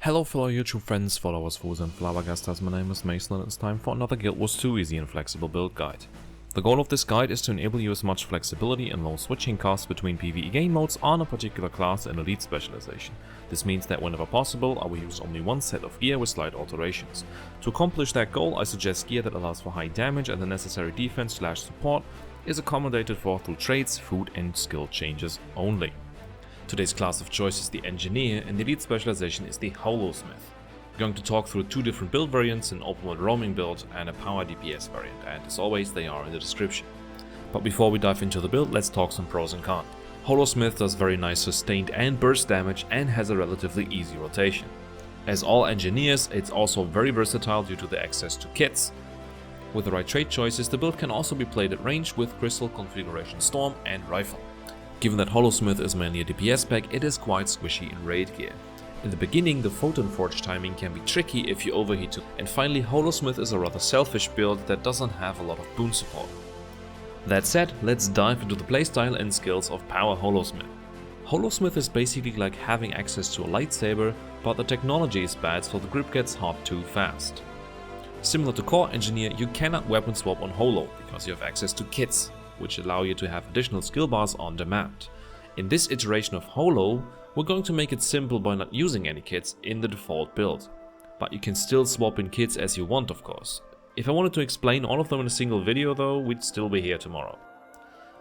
Hello fellow YouTube friends, followers, foes and Flabbergastas, my name is Mason and it's time for another Guild Wars 2 easy and flexible build guide. The goal of this guide is to enable you as much flexibility and low switching costs between PvE game modes on a particular class and elite specialization. This means that whenever possible I will use only one set of gear with slight alterations. To accomplish that goal I suggest gear that allows for high damage and the necessary defense/support is accommodated for through traits, food and skill changes only. Today's class of choice is the Engineer and the elite specialization is the Holosmith. We're going to talk through two different build variants, an open world roaming build and a power DPS variant, and as always they are in the description. But before we dive into the build, let's talk some pros and cons. Holosmith does very nice sustained and burst damage and has a relatively easy rotation. As all Engineers, it's also very versatile due to the access to kits. With the right trait choices, the build can also be played at range with Crystal, Configuration Storm and Rifle. Given that Holosmith is mainly a DPS spec, it is quite squishy in raid gear. In the beginning, the Photon Forge timing can be tricky if you overheat too. And finally, Holosmith is a rather selfish build that doesn't have a lot of boon support. That said, let's dive into the playstyle and skills of Power Holosmith. Holosmith is basically like having access to a lightsaber, but the technology is bad so the grip gets hot too fast. Similar to Core Engineer, you cannot weapon swap on Holo because you have access to kits, which allow you to have additional skill bars on demand. In this iteration of Holo, we're going to make it simple by not using any kits in the default build. But you can still swap in kits as you want, of course. If I wanted to explain all of them in a single video though, we'd still be here tomorrow.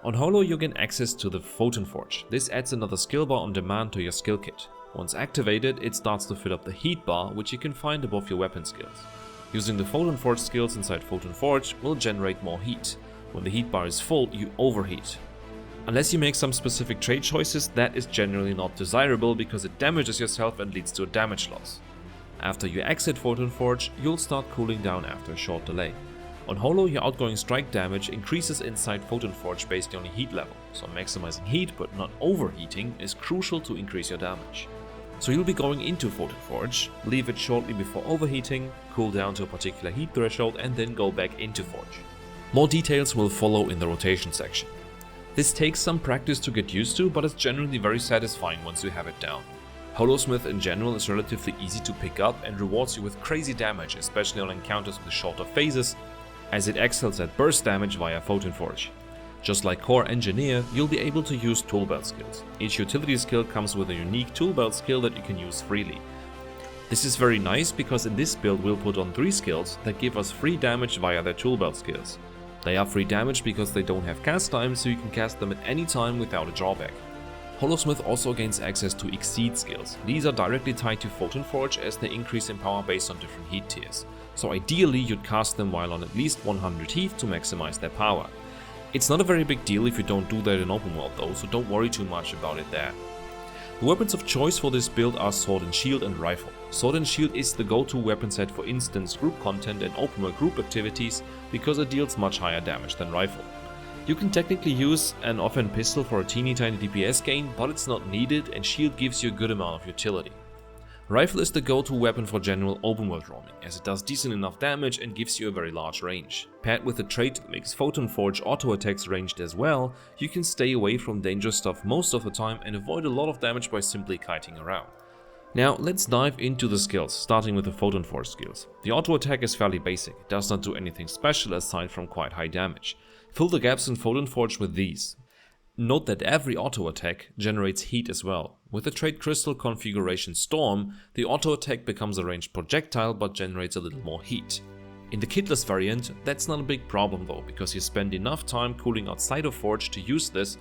On Holo you gain access to the Photon Forge. This adds another skill bar on demand to your skill kit. Once activated, it starts to fill up the heat bar, which you can find above your weapon skills. Using the Photon Forge skills inside Photon Forge will generate more heat. When the heat bar is full, you overheat. Unless you make some specific trait choices, that is generally not desirable because it damages yourself and leads to a damage loss. After you exit Photon Forge, you'll start cooling down after a short delay. On Holo, your outgoing strike damage increases inside Photon Forge based on your heat level, so maximizing heat but not overheating is crucial to increase your damage. So you'll be going into Photon Forge, leave it shortly before overheating, cool down to a particular heat threshold and then go back into Forge. More details will follow in the rotation section. This takes some practice to get used to, but it's generally very satisfying once you have it down. Holosmith in general is relatively easy to pick up and rewards you with crazy damage, especially on encounters with shorter phases, as it excels at burst damage via Photon Forge. Just like Core Engineer, you'll be able to use tool belt skills. Each utility skill comes with a unique tool belt skill that you can use freely. This is very nice because in this build we'll put on 3 skills that give us free damage via their tool belt skills. They are free damage because they don't have cast time, so you can cast them at any time without a drawback. Holosmith also gains access to Exceed skills. These are directly tied to Photon Forge as they increase in power based on different heat tiers. So ideally you'd cast them while on at least 100 heat to maximize their power. It's not a very big deal if you don't do that in open world though, so don't worry too much about it there. The weapons of choice for this build are Sword and Shield and Rifle. Sword and Shield is the go-to weapon set for instance group content and open world group activities because it deals much higher damage than Rifle. You can technically use an offhand pistol for a teeny tiny DPS gain, but it's not needed and Shield gives you a good amount of utility. Rifle is the go-to weapon for general open world roaming, as it does decent enough damage and gives you a very large range. Paired with a trait that makes Photon Forge auto attacks ranged as well, you can stay away from dangerous stuff most of the time and avoid a lot of damage by simply kiting around. Now let's dive into the skills, starting with the Photon Forge skills. The auto attack is fairly basic, it does not do anything special aside from quite high damage. Fill the gaps in Photon Forge with these. Note that every auto attack generates heat as well. With the trait Crystal Configuration Storm, the auto attack becomes a ranged projectile but generates a little more heat. In the kitless variant, that's not a big problem though, because you spend enough time cooling outside of Forge to use this,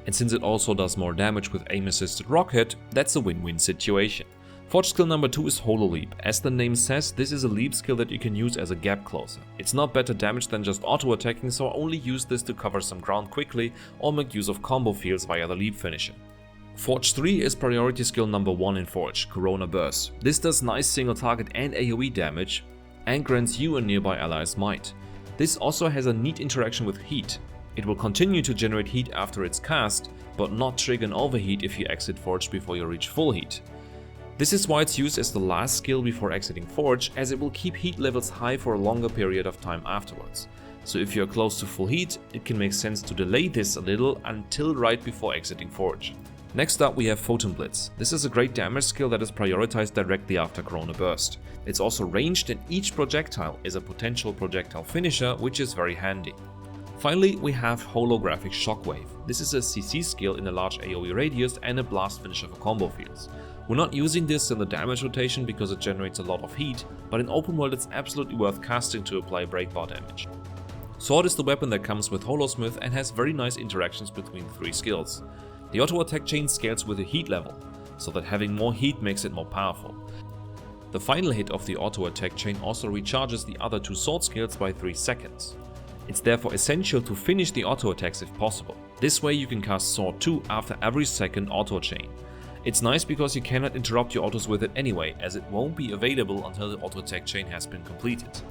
and since it also does more damage with aim assisted rocket, that's a win-win situation. Forge skill number 2 is Holo Leap. As the name says, this is a leap skill that you can use as a gap closer. It's not better damage than just auto attacking, so I only use this to cover some ground quickly or make use of combo fields via the leap finisher. Forge 3 is priority skill number 1 in Forge, Corona Burst. This does nice single target and AoE damage and grants you and nearby allies might. This also has a neat interaction with heat. It will continue to generate heat after it's cast, but not trigger an overheat if you exit Forge before you reach full heat. This is why it's used as the last skill before exiting Forge, as it will keep heat levels high for a longer period of time afterwards. So if you're close to full heat, it can make sense to delay this a little until right before exiting Forge. Next up we have Photon Blitz. This is a great damage skill that is prioritized directly after Corona Burst. It's also ranged and each projectile is a potential projectile finisher, which is very handy. Finally we have Holographic Shockwave. This is a CC skill in a large AoE radius and a blast finisher for combo fields. We're not using this in the damage rotation because it generates a lot of heat, but in open world it's absolutely worth casting to apply breakbar damage. Sword is the weapon that comes with Holosmith and has very nice interactions between the three skills. The auto attack chain scales with the heat level, so that having more heat makes it more powerful. The final hit of the auto attack chain also recharges the other two sword skills by 3 seconds. It's therefore essential to finish the auto attacks if possible. This way you can cast Sword 2 after every second auto chain. It's nice because you cannot interrupt your autos with it anyway, as it won't be available until the auto attack chain has been completed.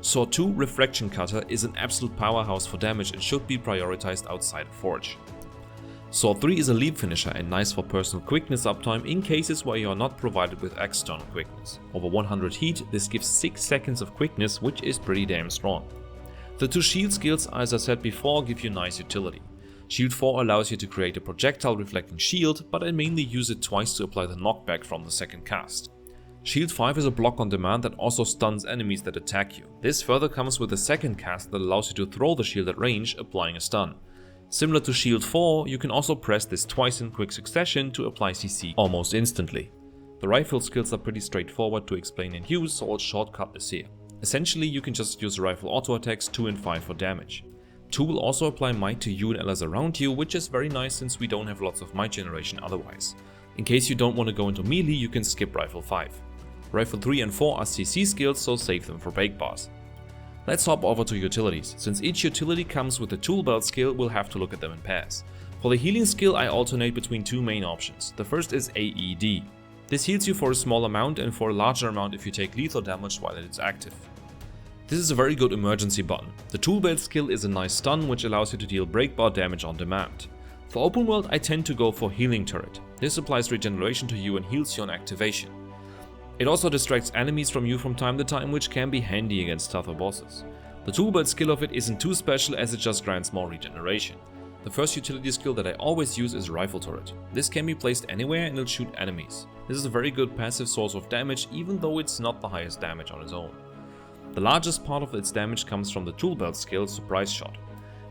Sword 2 Refraction Cutter is an absolute powerhouse for damage and should be prioritized outside of Forge. Sword 3 is a leap finisher and nice for personal quickness uptime in cases where you are not provided with external quickness. Over 100 heat, this gives 6 seconds of quickness, which is pretty damn strong. The two shield skills, as I said before, give you nice utility. Shield 4 allows you to create a projectile reflecting shield, but I mainly use it twice to apply the knockback from the second cast. Shield 5 is a block on demand that also stuns enemies that attack you. This further comes with a second cast that allows you to throw the shield at range, applying a stun. Similar to Shield 4, you can also press this twice in quick succession to apply CC almost instantly. The rifle skills are pretty straightforward to explain and use, so I'll shortcut this here. Essentially, you can just use rifle auto attacks 2 and 5 for damage. 2 will also apply might to you and allies around you, which is very nice since we don't have lots of might generation otherwise. In case you don't want to go into melee, you can skip rifle 5. Rifle 3 and 4 are CC skills, so save them for break bars. Let's hop over to utilities. Since each utility comes with a tool belt skill, we'll have to look at them in pairs. For the healing skill, I alternate between 2 main options. The first is AED. This heals you for a small amount and for a larger amount if you take lethal damage while it is active. This is a very good emergency button. The tool belt skill is a nice stun which allows you to deal breakbar damage on demand. For open world, I tend to go for healing turret. This applies regeneration to you and heals you on activation. It also distracts enemies from you from time to time, which can be handy against tougher bosses. The tool belt skill of it isn't too special as it just grants more regeneration. The first utility skill that I always use is rifle turret. This can be placed anywhere and it'll shoot enemies. This is a very good passive source of damage, even though it's not the highest damage on its own. The largest part of its damage comes from the tool belt skill Surprise Shot.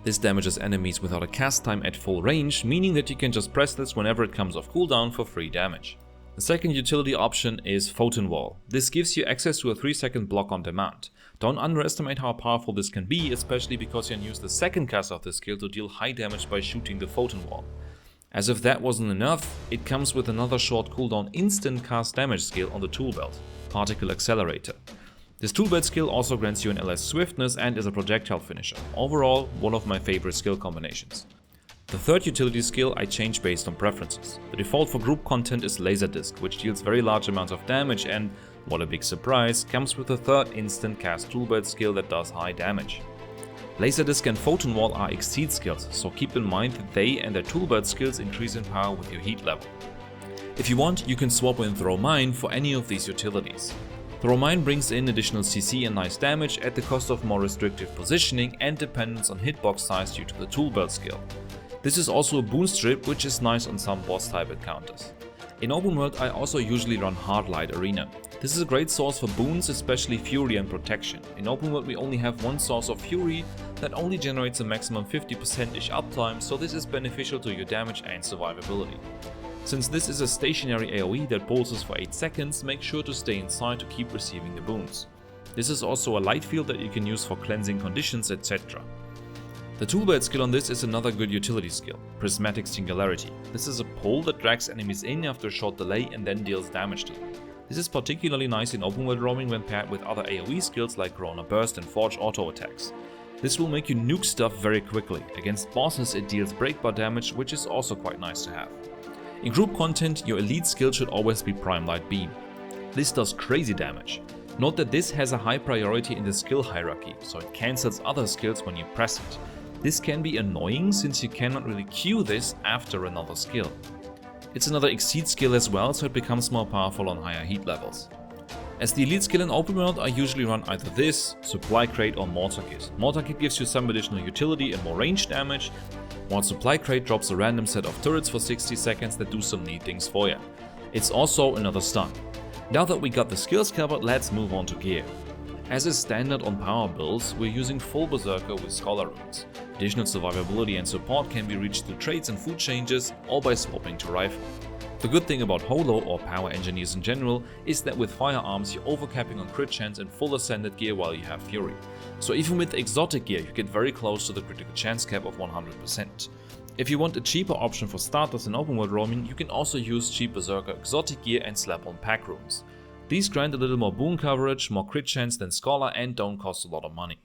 This damages enemies without a cast time at full range, meaning that you can just press this whenever it comes off cooldown for free damage. The second utility option is Photon Wall. This gives you access to a 3-second block on demand. Don't underestimate how powerful this can be, especially because you can use the second cast of this skill to deal high damage by shooting the Photon Wall. As if that wasn't enough, it comes with another short cooldown instant cast damage skill on the tool belt, Particle Accelerator. This tool belt skill also grants you an LS swiftness and is a projectile finisher. Overall, one of my favorite skill combinations. The third utility skill I change based on preferences. The default for group content is Laserdisc, which deals very large amounts of damage and, what a big surprise, comes with a third instant cast tool belt skill that does high damage. Laserdisc and Photon Wall are Exceed skills, so keep in mind that they and their tool belt skills increase in power with your heat level. If you want, you can swap in Throw Mine for any of these utilities. Throw Mine brings in additional CC and nice damage at the cost of more restrictive positioning and dependence on hitbox size due to the tool belt skill. This is also a boon strip, which is nice on some boss type encounters. In open world, I also usually run Hardlight Arena. This is a great source for boons, especially Fury and Protection. In open world we only have one source of Fury that only generates a maximum 50%-ish uptime, so this is beneficial to your damage and survivability. Since this is a stationary AoE that pulses for 8 seconds, make sure to stay inside to keep receiving the boons. This is also a light field that you can use for cleansing conditions, etc. The tool belt skill on this is another good utility skill, Prismatic Singularity. This is a pole that drags enemies in after a short delay and then deals damage to them. This is particularly nice in open world roaming when paired with other AoE skills like Corona Burst and Forge auto attacks. This will make you nuke stuff very quickly. Against bosses it deals breakbar damage, which is also quite nice to have. In group content, your elite skill should always be Prime Light Beam. This does crazy damage. Note that this has a high priority in the skill hierarchy, so it cancels other skills when you press it. This can be annoying since you cannot really queue this after another skill. It's another Exceed skill as well, so it becomes more powerful on higher heat levels. As the elite skill in open world, I usually run either this, Supply Crate or Mortar Kit. Mortar Kit gives you some additional utility and more range damage. while Supply Crate drops a random set of turrets for 60 seconds that do some neat things for you. It's also another stun. Now that we got the skills covered, let's move on to gear. As is standard on power builds, we're using full Berserker with Scholar Runes. Additional survivability and support can be reached through trades and food changes, or by swapping to rifle. The good thing about Holo or power engineers in general is that with firearms you're overcapping on crit chance and full ascended gear while you have Fury. So even with exotic gear you get very close to the critical chance cap of 100%. If you want a cheaper option for starters in open world roaming, you can also use cheap Berserker exotic gear and slap on pack runes. These grant a little more boon coverage, more crit chance than Scholar, and don't cost a lot of money.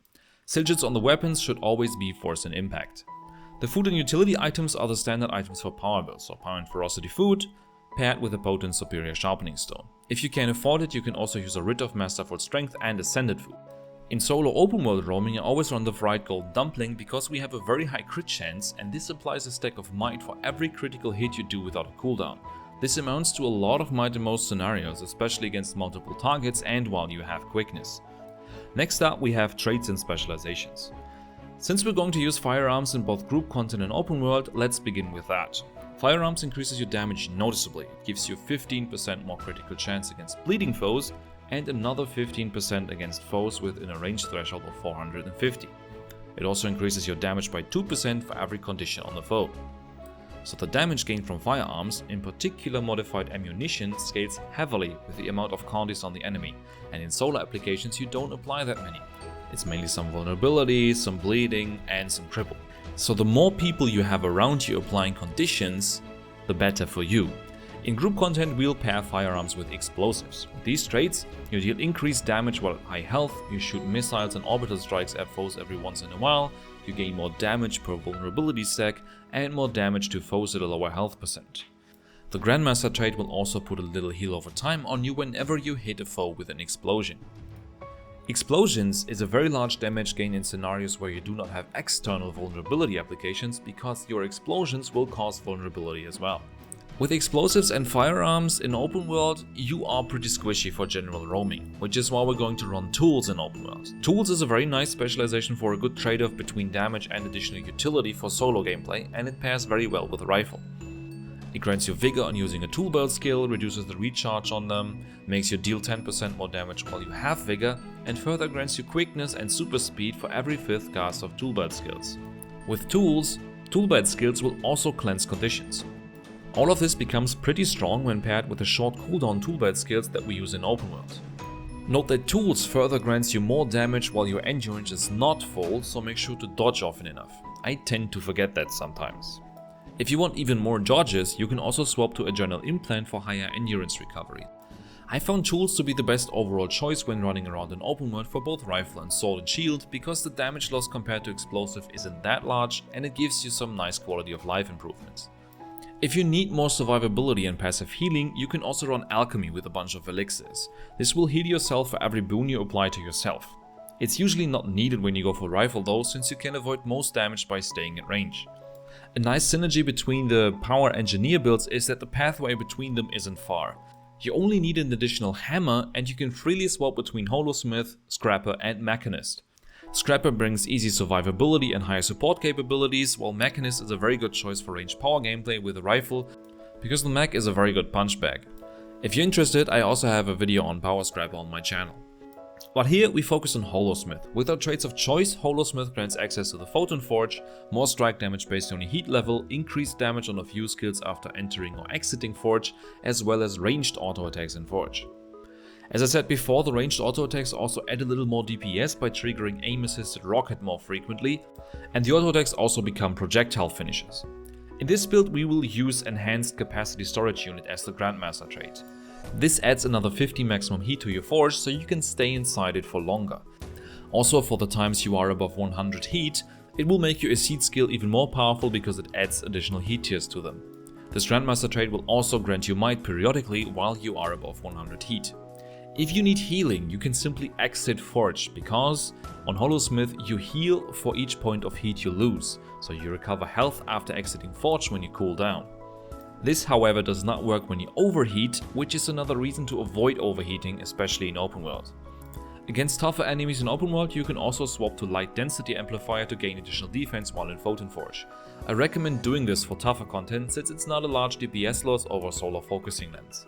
Sigils on the weapons should always be force and impact. The food and utility items are the standard items for power builds, so power and ferocity food, paired with a potent superior sharpening stone. If you can afford it, you can also use a Writ of Masterful Strength and ascended food. In solo open world roaming I always run the fried gold dumpling because we have a very high crit chance, and this applies a stack of might for every critical hit you do without a cooldown. This amounts to a lot of might in most scenarios, especially against multiple targets and while you have quickness. Next up we have traits and specializations. Since we're going to use firearms in both group content and open world, let's begin with that. Firearms increases your damage noticeably. It gives you 15% more critical chance against bleeding foes and another 15% against foes within a range threshold of 450. It also increases your damage by 2% for every condition on the foe. So the damage gained from firearms, in particular modified ammunition, scales heavily with the amount of condies on the enemy, and in solo applications you don't apply that many. It's mainly some vulnerability, some bleeding and some cripple. So the more people you have around you applying conditions, the better for you. In group content we'll pair firearms with explosives. With these traits, you deal increased damage while at high health, you shoot missiles and orbital strikes at foes every once in a while, you gain more damage per vulnerability stack, and more damage to foes at a lower health percent. The Grandmaster trait will also put a little heal over time on you whenever you hit a foe with an explosion. Explosions is a very large damage gain in scenarios where you do not have external vulnerability applications, because your explosions will cause vulnerability as well. With explosives and firearms in open world, you are pretty squishy for general roaming, which is why we're going to run tools in open world. Tools is a very nice specialization for a good trade-off between damage and additional utility for solo gameplay, and it pairs very well with a rifle. It grants you vigor on using a tool belt skill, reduces the recharge on them, makes you deal 10% more damage while you have vigor, and further grants you quickness and super speed for every 5th cast of tool belt skills. With tools, tool belt skills will also cleanse conditions. All of this becomes pretty strong when paired with the short cooldown toolbelt skills that we use in open world. Note that tools further grants you more damage while your endurance is not full, so make sure to dodge often enough. I tend to forget that sometimes. If you want even more dodges, you can also swap to Adrenal Implant for higher endurance recovery. I found tools to be the best overall choice when running around in open world for both rifle and sword and shield, because the damage loss compared to explosive isn't that large and it gives you some nice quality of life improvements. If you need more survivability and passive healing, you can also run alchemy with a bunch of elixirs. This will heal yourself for every boon you apply to yourself. It's usually not needed when you go for rifle though, since you can avoid most damage by staying at range. A nice synergy between the power engineer builds is that the pathway between them isn't far. You only need an additional hammer and you can freely swap between Holosmith, Scrapper and Mechanist. Scrapper brings easy survivability and higher support capabilities, while Mechanist is a very good choice for ranged power gameplay with a rifle, because the mech is a very good punch bag. If you're interested, I also have a video on Power Scrapper on my channel. But here we focus on Holosmith. With our traits of choice, Holosmith grants access to the Photon Forge, more strike damage based on your heat level, increased damage on a few skills after entering or exiting Forge, as well as ranged auto attacks in Forge. As I said before, the ranged auto attacks also add a little more DPS by triggering aim-assisted rocket more frequently, and the auto attacks also become projectile finishes. In this build we will use Enhanced Capacity Storage Unit as the Grandmaster trait. This adds another 50 maximum heat to your forge, so you can stay inside it for longer. Also, for the times you are above 100 heat, it will make your Acid skill even more powerful because it adds additional heat tiers to them. This Grandmaster trait will also grant you might periodically while you are above 100 heat. If you need healing, you can simply exit Forge, because on Holosmith you heal for each point of heat you lose, so you recover health after exiting Forge when you cool down. This, however, does not work when you overheat, which is another reason to avoid overheating, especially in open world. Against tougher enemies in open world, you can also swap to light density amplifier to gain additional defense while in Photon Forge. I recommend doing this for tougher content since it's not a large DPS loss over solar focusing lens.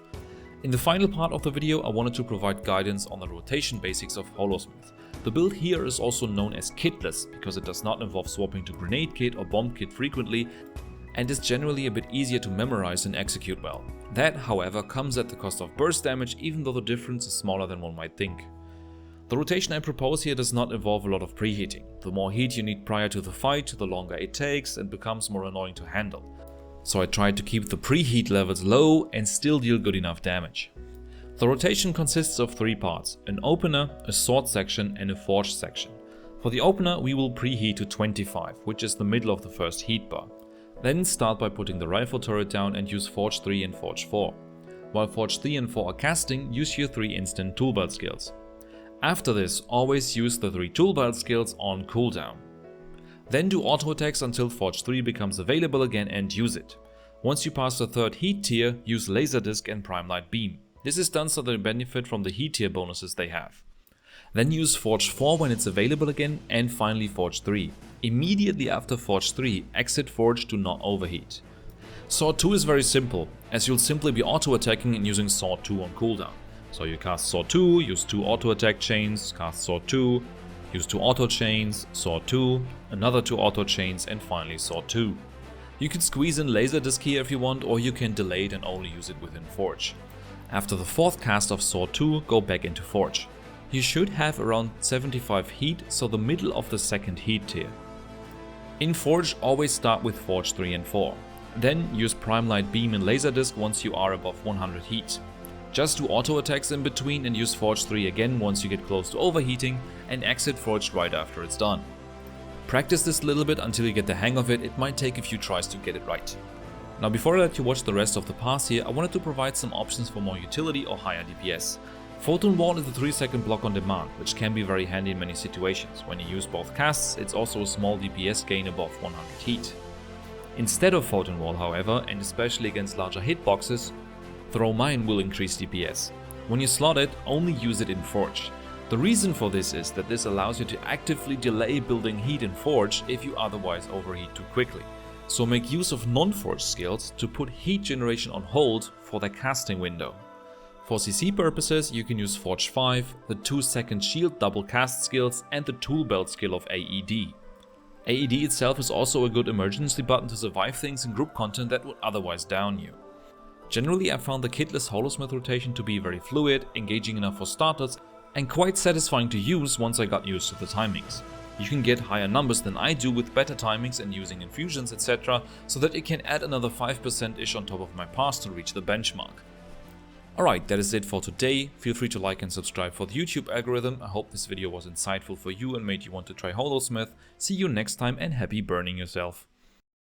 In the final part of the video, I wanted to provide guidance on the rotation basics of Holosmith. The build here is also known as kitless because it does not involve swapping to grenade kit or bomb kit frequently and is generally a bit easier to memorize and execute well. That, however, comes at the cost of burst damage, even though the difference is smaller than one might think. The rotation I propose here does not involve a lot of preheating. The more heat you need prior to the fight, the longer it takes and becomes more annoying to handle. So I tried to keep the preheat levels low and still deal good enough damage. The rotation consists of 3 parts: an opener, a sword section and a forge section. For the opener we will preheat to 25, which is the middle of the first heat bar. Then start by putting the rifle turret down and use Forge 3 and Forge 4. While Forge 3 and 4 are casting, use your 3 instant tool belt skills. After this, always use the 3 tool belt skills on cooldown. Then do auto attacks until Forge 3 becomes available again and use it. Once you pass the 3rd heat tier, use Laser Disc and Prime Light Beam. This is done so that you benefit from the heat tier bonuses they have. Then use Forge 4 when it's available again, and finally Forge 3. Immediately after Forge 3, exit Forge to not overheat. Sword 2 is very simple, as you'll simply be auto attacking and using Sword 2 on cooldown. So you cast Sword 2, use 2 auto attack chains, cast Sword 2, use 2 auto chains, Sword 2, another 2 auto chains and finally Sword 2. You can squeeze in Laser Disc here if you want, or you can delay it and only use it within Forge. After the 4th cast of Sword 2, go back into Forge. You should have around 75 heat, so the middle of the 2nd heat tier. In Forge, always start with Forge 3 and 4. Then use Prime Light Beam and Laser Disc once you are above 100 heat. Just do auto attacks in between and use Forge 3 again once you get close to overheating, and exit Forge right after it's done. Practice this a little bit until you get the hang of it. It might take a few tries to get it right. Now before I let you watch the rest of the pass here, I wanted to provide some options for more utility or higher DPS. Photon Wall is a 3-second block on demand, which can be very handy in many situations. When you use both casts, it's also a small DPS gain above 100 heat. Instead of Photon Wall, however, and especially against larger hitboxes, Throw Mine will increase DPS. When you slot it, only use it in Forge. The reason for this is that this allows you to actively delay building heat in Forge if you otherwise overheat too quickly. So make use of non-Forge skills to put heat generation on hold for the casting window. For CC purposes, you can use Forge 5, the 2-second shield double cast skills and the tool belt skill of AED. AED itself is also a good emergency button to survive things in group content that would otherwise down you. Generally, I found the kitless Holosmith rotation to be very fluid, engaging enough for starters, and quite satisfying to use once I got used to the timings. You can get higher numbers than I do with better timings and using infusions etc, so that it can add another 5%-ish on top of my pass to reach the benchmark. Alright, that is it for today. Feel free to like and subscribe for the YouTube algorithm. I hope this video was insightful for you and made you want to try Holosmith. See you next time and happy burning yourself.